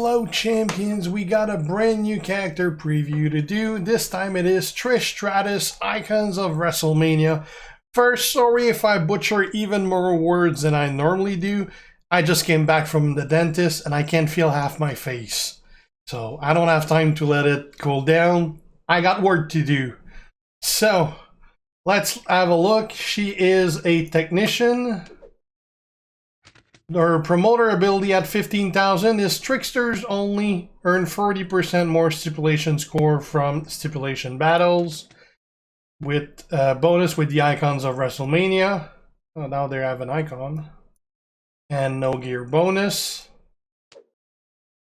Hello champions, we got a brand new character preview to do. This time it is Trish Stratus, Icons of Wrestlemania. First, sorry if I butcher even more words than I normally do. I just came back from the dentist and I can't feel half my face. So I don't have time to let it cool down. I got work to do. So let's have a look. She is a technician. Her promoter ability at 15,000 is Tricksters only. Earn 40% more stipulation score from stipulation battles. With bonus with the Icons of Wrestlemania. Oh, now they have an icon. And no gear bonus.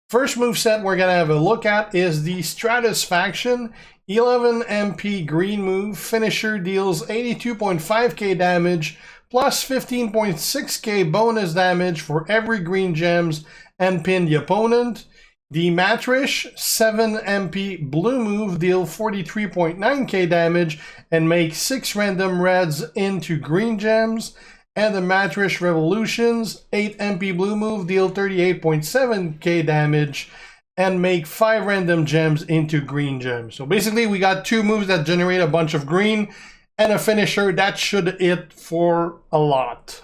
First moveset we're going to have a look at is the Stratus faction. 11 MP green move. Finisher deals 82.5k damage. Plus 15.6k bonus damage for every green gems and pin the opponent. The Matrish 7 MP blue move deal 43.9k damage and make 6 random reds into green gems. And the Matrish Revolutions 8 MP blue move deal 38.7k damage and make 5 random gems into green gems. So basically we got 2 moves that generate a bunch of green and a finisher. That should hit for a lot.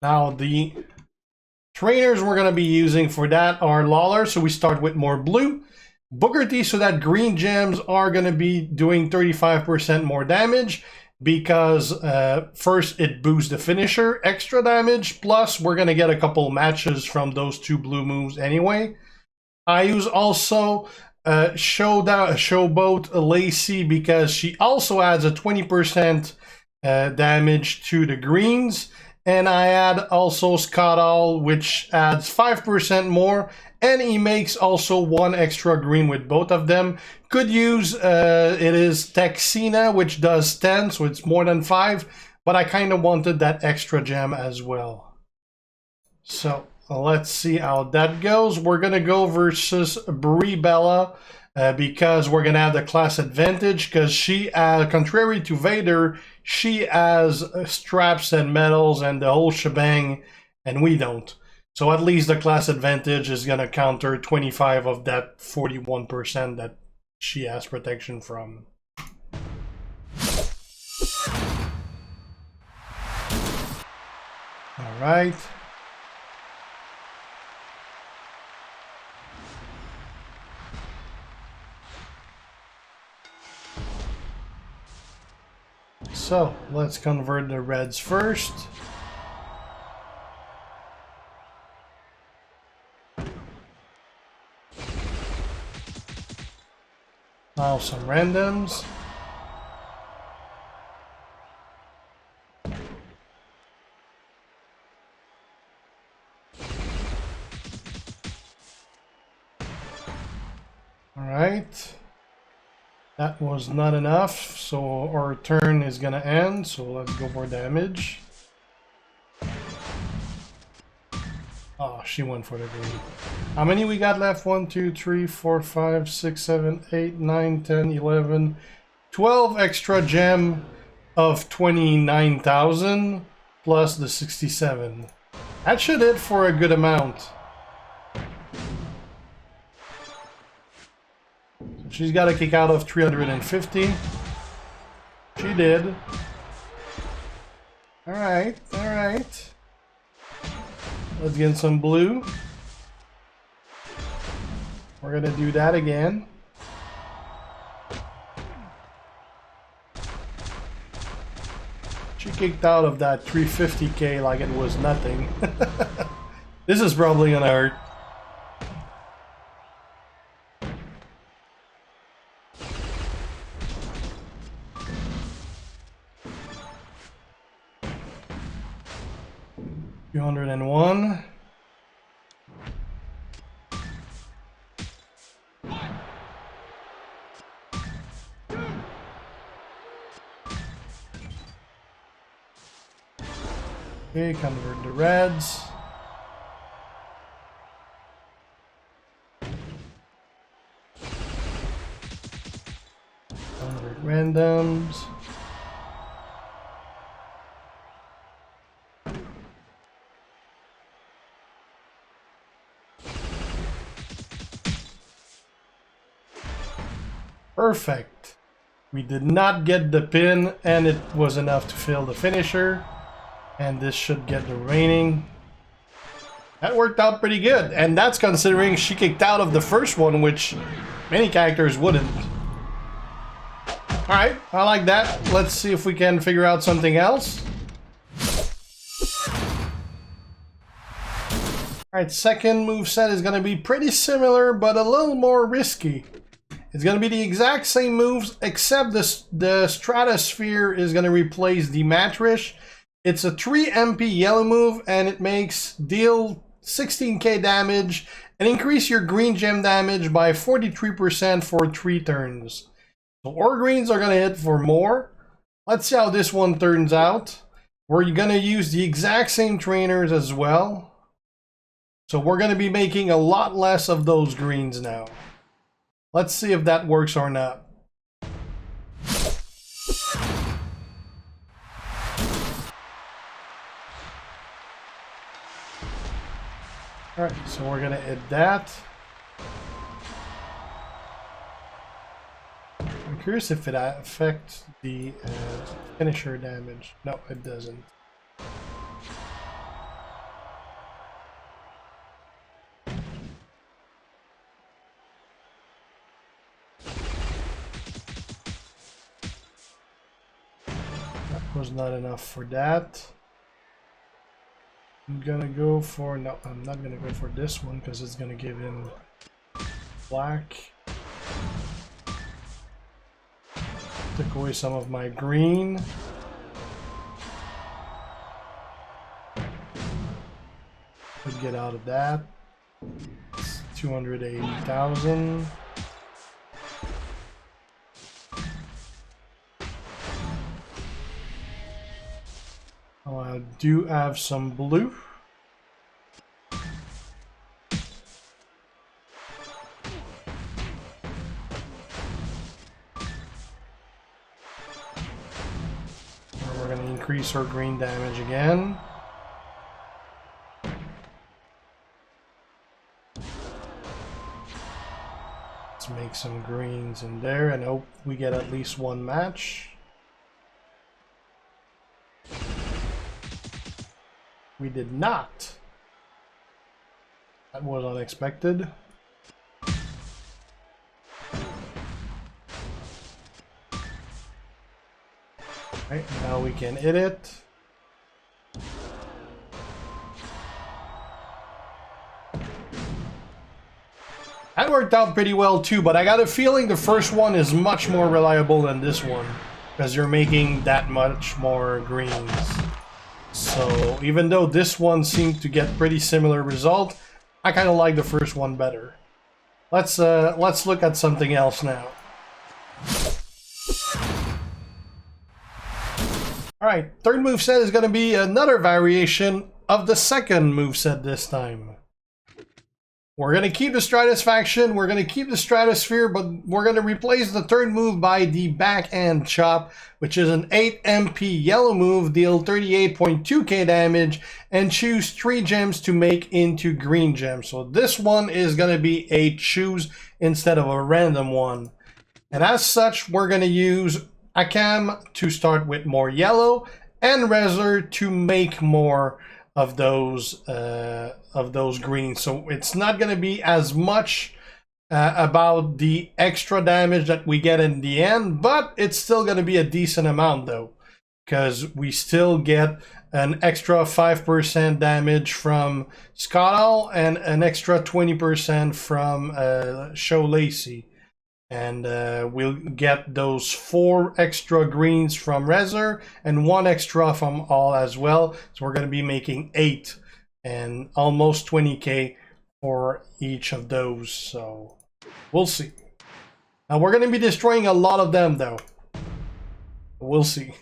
Now the trainers we're going to be using for that are Lawler, so we start with more blue. Booker T, so that green gems are going to be doing 35% more damage because first it boosts the finisher, extra damage, plus we're going to get a couple matches from those 2 blue moves anyway. I use also Showboat Lacey because she also adds a 20% damage to the greens, and I add also Scott Hall, which adds 5% more, and he makes also 1 extra green with both of them. Could use it is Texina, which does 10, so it's more than 5, but I kind of wanted that extra gem as well. So let's see how that goes. We're going to go versus Brie Bella because we're going to have the class advantage because she, contrary to Vader, she has straps and medals and the whole shebang, and we don't. So at least the class advantage is going to counter 25 of that 41% that she has protection from. All right. So let's convert the reds first. Now some randoms. All right. That was not enough, so our turn is gonna end, so let's go for damage. Oh, she went for the green. How many we got left? 1, 2, 3, 4, 5, 6, 7, 8, 9, 10, 11, 12 extra gem of 29,000 plus the 67. That should hit for a good amount. She's got a kick out of 350. She did. Alright, alright. Let's get some blue. We're gonna do that again. She kicked out of that 350k like it was nothing. This is probably gonna hurt. $201. Okay, convert the reds. Convert randoms. Perfect. We did not get the pin, and it was enough to fill the finisher. And this should get the remaining. That worked out pretty good, and that's considering she kicked out of the first one, which many characters wouldn't. Alright, I like that. Let's see if we can figure out something else. Alright, second moveset is going to be pretty similar, but a little more risky. It's going to be the exact same moves, except the Stratosphere is going to replace the Matrish. It's a 3 MP yellow move, and it makes deal 16k damage and increase your green gem damage by 43% for 3 turns. So our greens are going to hit for more. Let's see how this one turns out. We're going to use the exact same trainers as well. So we're going to be making a lot less of those greens now. Let's see if that works or not. Alright, so we're going to hit that. I'm curious if it affects the finisher damage. No, it doesn't. Was not enough for that. I'm gonna go for, no, I'm not gonna go for this one because it's gonna give him black. Took away some of my green. Could get out of that. It's 280,000. I do have some blue. We're going to increase our green damage again. Let's make some greens in there and hope we get at least one match. We did not. That was unexpected. Right, now we can hit it. That worked out pretty well too, but I got a feeling the first one is much more reliable than this one because you're making that much more greens. So even though this one seemed to get pretty similar result, I kind of like the first one better. Let's look at something else now. Alright, third moveset is going to be another variation of the second moveset this time. We're going to keep the Stratusfaction, we're going to keep the Stratosphere, but we're going to replace the third move by the Backhand Chop, which is an 8 MP yellow move, deal 38.2k damage, and choose 3 gems to make into green gems. So this one is going to be a choose instead of a random one. And as such, we're going to use Akam to start with more yellow, and Rezzer to make more of those greens. So it's not going to be as much about the extra damage that we get in the end, but it's still going to be a decent amount though, because we still get an extra 5% damage from Scotall and an extra 20% from Show Lacey. And we'll get those 4 extra greens from Rezzer and 1 extra from all as well. So we're going to be making 8 and almost 20k for each of those. So we'll see. Now we're going to be destroying a lot of them though. We'll see.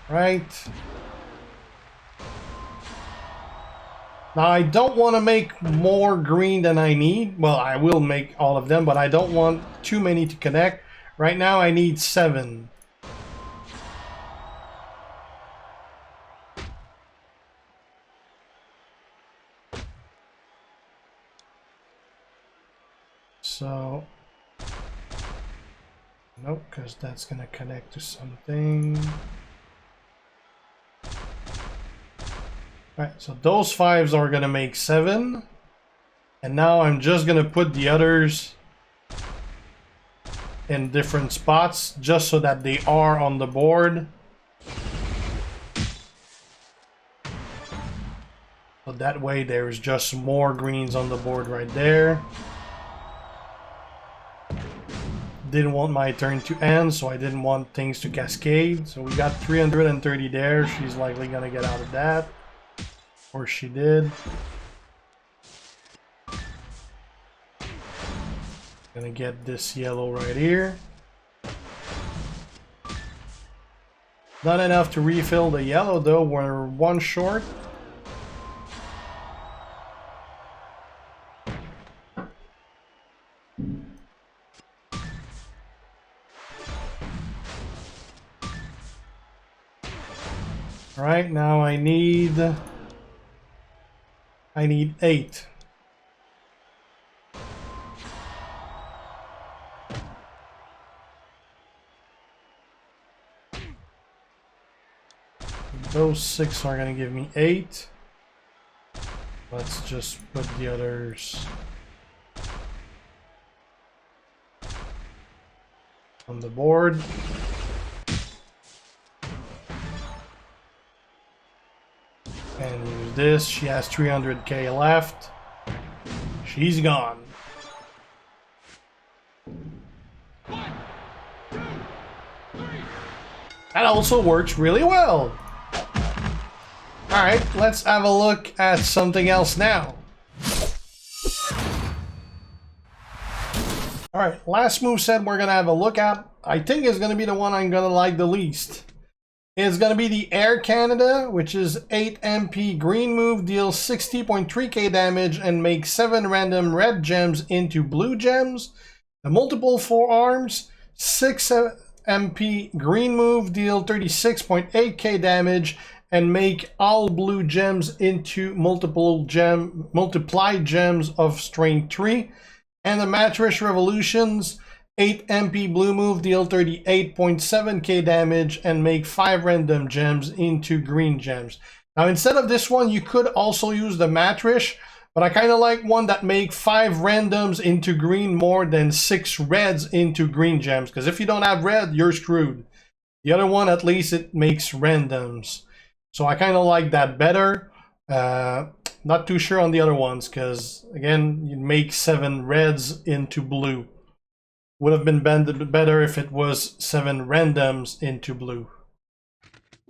Right. Now I don't want to make more green than I need. Well, I will make all of them, but I don't want too many to connect. Right now I need 7. so nope, because that's gonna connect to something. Alright, so those 5s are gonna make 7. And now I'm just gonna put the others in different spots just so that they are on the board. So that way there's just more greens on the board right there. Didn't want my turn to end, so I didn't want things to cascade. So we got 330 there. She's likely gonna get out of that. Or she did. Gonna get this yellow right here. Not enough to refill the yellow though, we're 1 short. Alright, now I need 8. Those 6 are gonna give me 8. Let's just put the others on the board. And use this. She has 300k left. She's gone. 1, 2, 3. That also works really well. Alright, let's have a look at something else now. Alright, last moveset we're gonna have a look at, I think is gonna be the one I'm gonna like the least. It's gonna be the Air Canada, which is 8 MP green move, deals 60.3k damage and makes 7 random red gems into blue gems. The multiple forearms, 6 MP green move, deal 36.8k damage and make all blue gems into multiplied gems of strength 3. And the Mattress Revolutions, 8 MP blue move, deal 38.7k damage and make 5 random gems into green gems. Now instead of this one, you could also use the Mattress, but I kind of like one that make 5 randoms into green more than 6 reds into green gems, because if you don't have red, you're screwed. The other one, at least it makes randoms. So I kind of like that better. Not too sure on the other ones, because again, you make 7 reds into blue. Would have been better if it was 7 randoms into blue.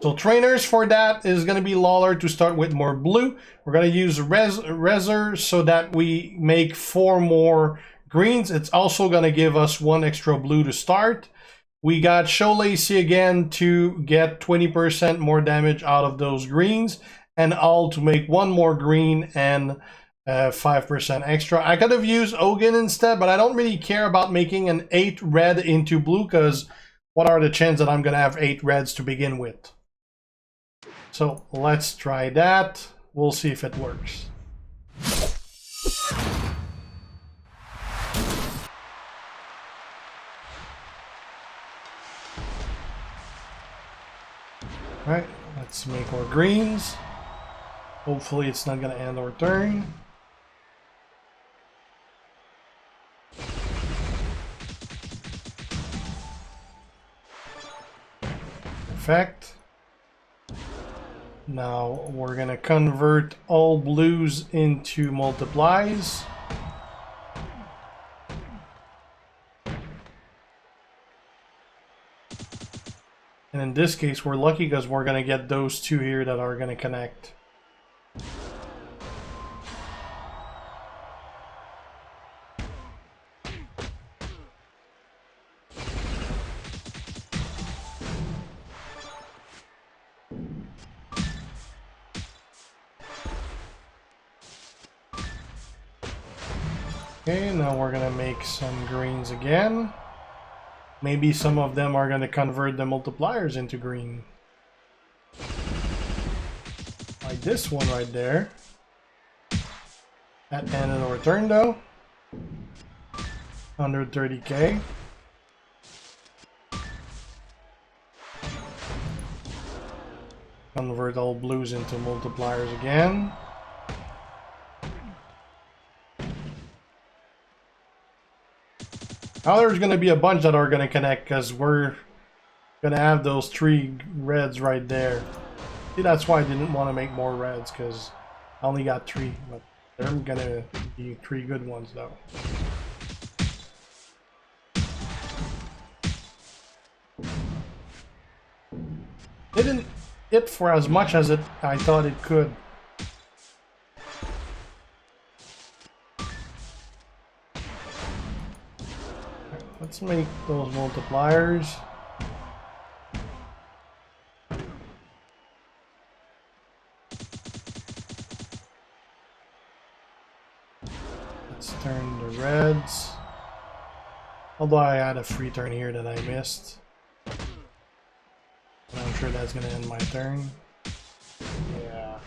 So trainers for that is going to be Lawler to start with more blue. We're going to use Rezer so that we make 4 more greens. It's also going to give us 1 extra blue to start. We got Show Lacey again to get 20% more damage out of those greens, and all to make 1 more green and 5% extra. I could have used Hogan instead, but I don't really care about making an 8 red into blue, because what are the chances that I'm going to have 8 reds to begin with? So let's try that. We'll see if it works. Alright, let's make our greens. Hopefully it's not going to end our turn. Perfect. Now we're going to convert all blues into multiplies. And in this case, we're lucky because we're going to get those 2 here that are going to connect. Okay, now we're going to make some greens again. Maybe some of them are going to convert the multipliers into green. Like this one right there. That ended our turn though. 130k. Convert all blues into multipliers again. Now there's going to be a bunch that are going to connect because we're going to have those 3 reds right there. See, that's why I didn't want to make more reds, because I only got 3. But they're going to be 3 good ones though. Didn't hit for as much as I thought it could. Let's make those multipliers. Let's turn the reds. Although I had a free turn here that I missed. I'm sure that's going to end my turn. Yeah.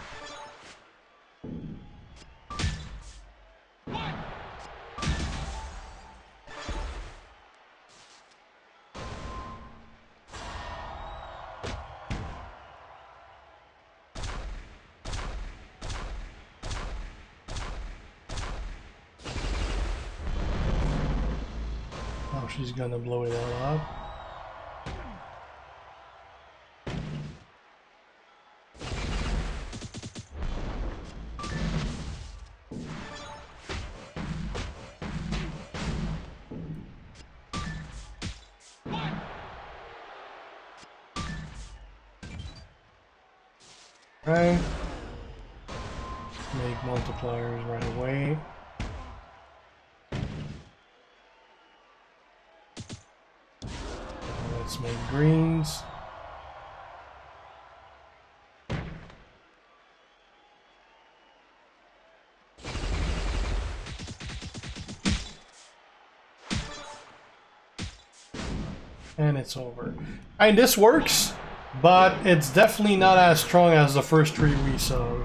Oh, she's going to blow it all up. Right. Make multipliers right away. Let's make greens. And it's over. And this works. But it's definitely not as strong as the first 3 we saw.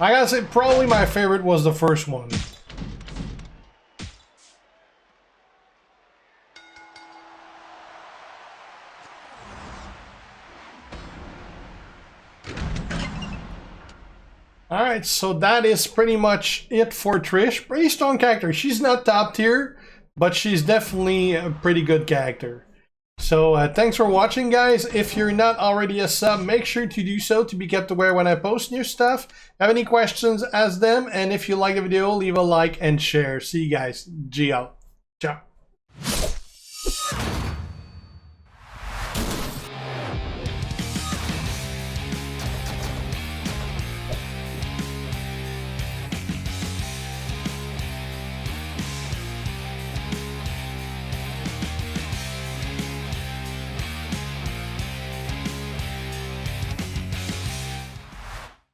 I gotta say, probably my favorite was the first one. Alright, so that is pretty much it for Trish. Pretty strong character. She's not top tier, but she's definitely a pretty good character. So thanks for watching, guys. If you're not already a sub, make sure to do so to be kept aware when I post new stuff. Have any questions, ask them. And if you like the video, leave a like and share. See you guys. G out.